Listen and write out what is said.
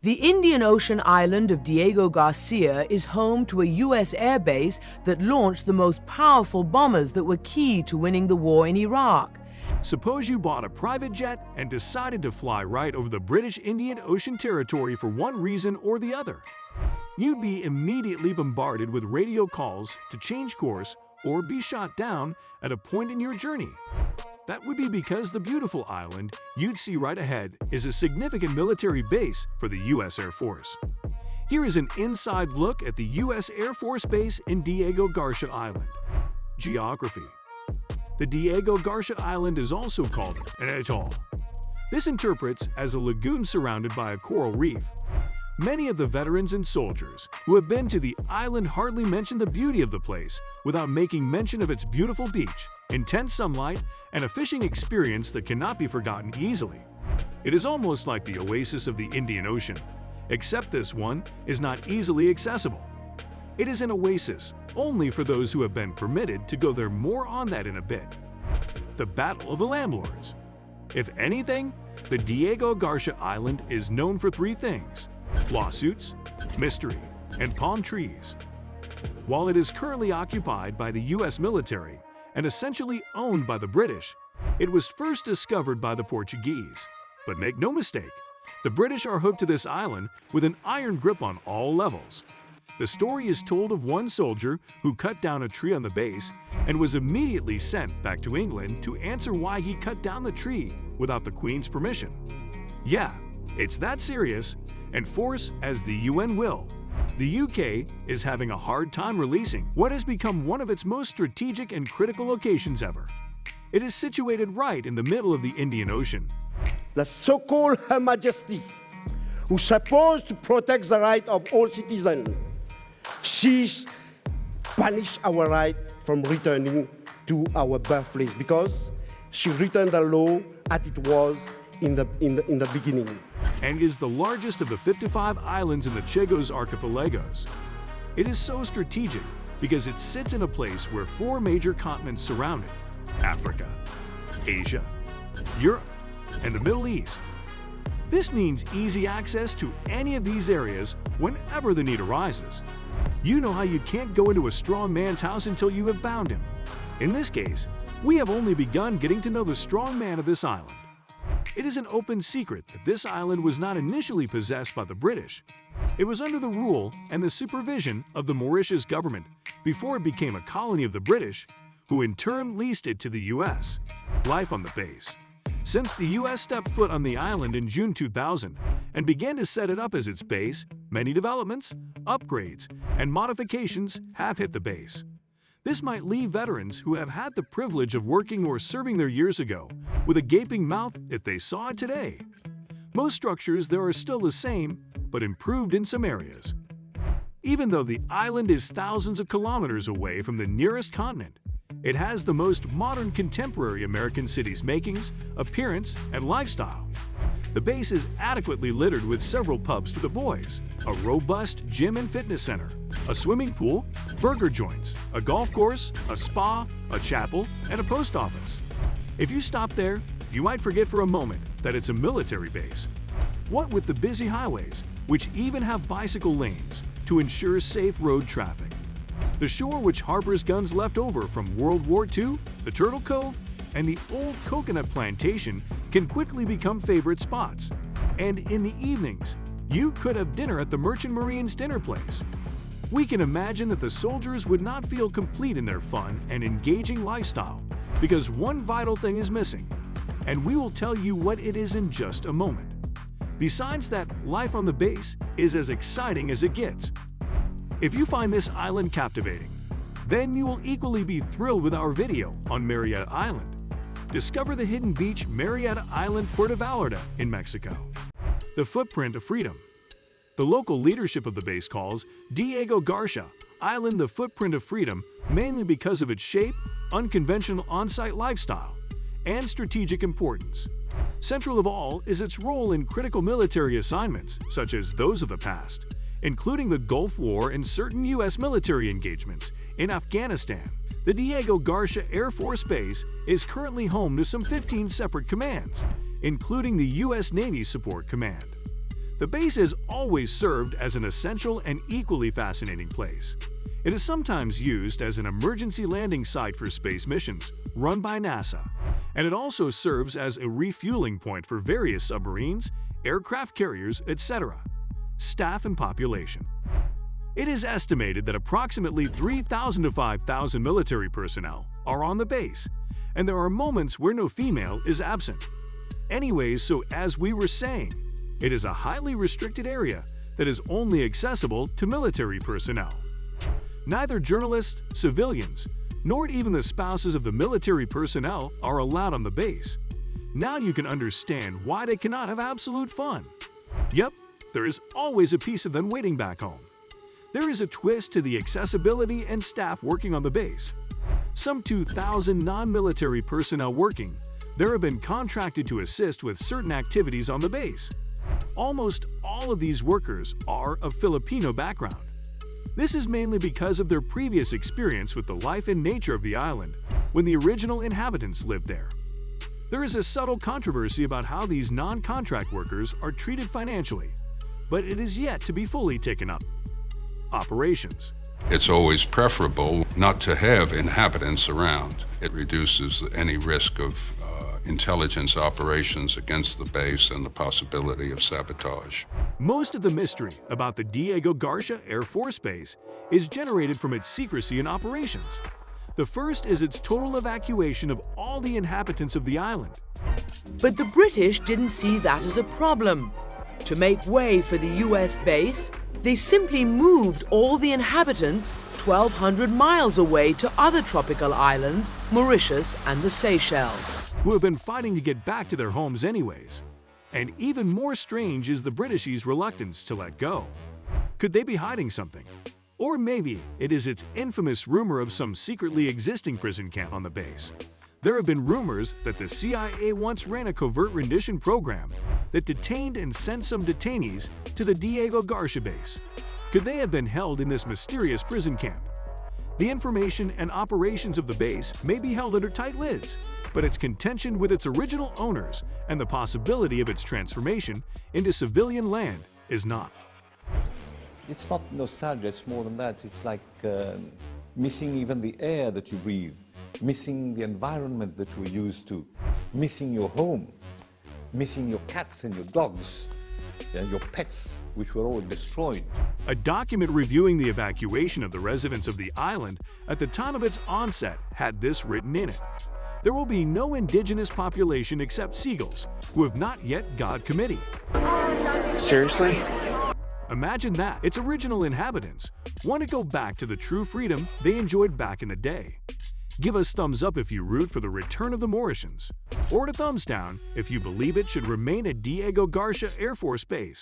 The Indian Ocean island of Diego Garcia is home to a U.S. air base that launched the most powerful bombers that were key to winning the war in Iraq. Suppose you bought a private jet and decided to fly right over the British Indian Ocean territory for one reason or the other. You'd be immediately bombarded with radio calls to change course or be shot down at a point in your journey. That would be because the beautiful island you'd see right ahead is a significant military base for the U.S. Air Force. Here is an inside look at the U.S. Air Force Base in Diego Garcia Island. Geography. The Diego Garcia Island is also called an atoll. This interprets as a lagoon surrounded by a coral reef. Many of the veterans and soldiers who have been to the island hardly mention the beauty of the place without making mention of its beautiful beach, intense sunlight, and a fishing experience that cannot be forgotten easily. It is almost like the oasis of the Indian Ocean, except this one is not easily accessible. It is an oasis only for those who have been permitted to go there. More on that in a bit. The Battle of the Landlords. If anything, the Diego Garcia Island is known for three things: lawsuits, mystery, and palm trees. While it is currently occupied by the U.S. military and essentially owned by the British, it was first discovered by the Portuguese. But make no mistake, the British are hooked to this island with an iron grip on all levels. The story is told of one soldier who cut down a tree on the base and was immediately sent back to England to answer why he cut down the tree without the Queen's permission. Yeah, it's that serious, and force as the UN will, the UK is having a hard time releasing what has become one of its most strategic and critical locations ever. It is situated right in the middle of the Indian Ocean. The so-called Her Majesty, who's supposed to protect the right of all citizens, she's punished our right from returning to our birthplace because she returned the law as it was in the beginning. And is the largest of the 55 islands in the Chagos archipelagos. It is so strategic because it sits in a place where four major continents surround it: Africa, Asia, Europe, and the Middle East. This means easy access to any of these areas whenever the need arises. You know how you can't go into a strong man's house until you have bound him. In this case, we have only begun getting to know the strong man of this island. It is an open secret that this island was not initially possessed by the British. It was under the rule and the supervision of the Mauritius government before it became a colony of the British, who in turn leased it to the U.S. Life on the base. Since the U.S. stepped foot on the island in June 2000 and began to set it up as its base, many developments, upgrades, and modifications have hit the base. This might leave veterans who have had the privilege of working or serving there years ago with a gaping mouth if they saw it today. Most structures there are still the same, but improved in some areas. Even though the island is thousands of kilometers away from the nearest continent, it has the most modern contemporary American city's makings, appearance, and lifestyle. The base is adequately littered with several pubs for the boys, a robust gym and fitness center, a swimming pool, burger joints, a golf course, a spa, a chapel, and a post office. If you stop there, you might forget for a moment that it's a military base. What with the busy highways, which even have bicycle lanes to ensure safe road traffic? The shore, which harbors guns left over from World War II, the Turtle Cove, and the old coconut plantation, can quickly become favorite spots. And in the evenings, you could have dinner at the Merchant Marine's dinner place. We can imagine that the soldiers would not feel complete in their fun and engaging lifestyle because one vital thing is missing, and we will tell you what it is in just a moment. Besides that, life on the base is as exciting as it gets. If you find this island captivating, then you will equally be thrilled with our video on Marietta Island. Discover the hidden beach Marietta Island, Puerto Vallarta in Mexico. The footprint of freedom. The local leadership of the base calls Diego Garcia Island the footprint of freedom mainly because of its shape, unconventional on-site lifestyle, and strategic importance. Central of all is its role in critical military assignments, such as those of the past, including the Gulf War and certain U.S. military engagements in Afghanistan. The Diego Garcia Air Force Base is currently home to some 15 separate commands, including the U.S. Navy Support Command. The base has always served as an essential and equally fascinating place. It is sometimes used as an emergency landing site for space missions run by NASA, and it also serves as a refueling point for various submarines, aircraft carriers, etc., staff and population. It is estimated that approximately 3,000 to 5,000 military personnel are on the base, and there are moments where no female is absent. Anyways, so as we were saying, it is a highly restricted area that is only accessible to military personnel. Neither journalists, civilians, nor even the spouses of the military personnel are allowed on the base. Now you can understand why they cannot have absolute fun. Yep, there is always a piece of them waiting back home. There is a twist to the accessibility and staff working on the base. Some 2,000 non-military personnel working there have been contracted to assist with certain activities on the base. Almost all of these workers are of Filipino background. This is mainly because of their previous experience with the life and nature of the island when the original inhabitants lived there. There is a subtle controversy about how these non-contract workers are treated financially, but it is yet to be fully taken up. Operations. It's always preferable not to have inhabitants around. It reduces any risk of intelligence operations against the base and the possibility of sabotage. Most of the mystery about the Diego Garcia Air Force Base is generated from its secrecy in operations. The first is its total evacuation of all the inhabitants of the island. But the British didn't see that as a problem. To make way for the US base, they simply moved all the inhabitants 1,200 miles away to other tropical islands, Mauritius and the Seychelles, who have been fighting to get back to their homes anyways. And even more strange is the British's reluctance to let go. Could they be hiding something? Or maybe it is its infamous rumor of some secretly existing prison camp on the base. There have been rumors that the CIA once ran a covert rendition program that detained and sent some detainees to the Diego Garcia base. Could they have been held in this mysterious prison camp? The information and operations of the base may be held under tight lids, but its contention with its original owners and the possibility of its transformation into civilian land is not. It's not nostalgia, it's more than that. It's like missing even the air that you breathe, missing the environment that we're used to, missing your home, missing your cats and your dogs, and your pets, which were all destroyed. A document reviewing the evacuation of the residents of the island at the time of its onset had this written in it. There will be no indigenous population except seagulls, who have not yet got committee. Seriously? Imagine that. Its original inhabitants want to go back to the true freedom they enjoyed back in the day. Give us thumbs up if you root for the return of the Mauritians, or a thumbs down if you believe it should remain at Diego Garcia Air Force Base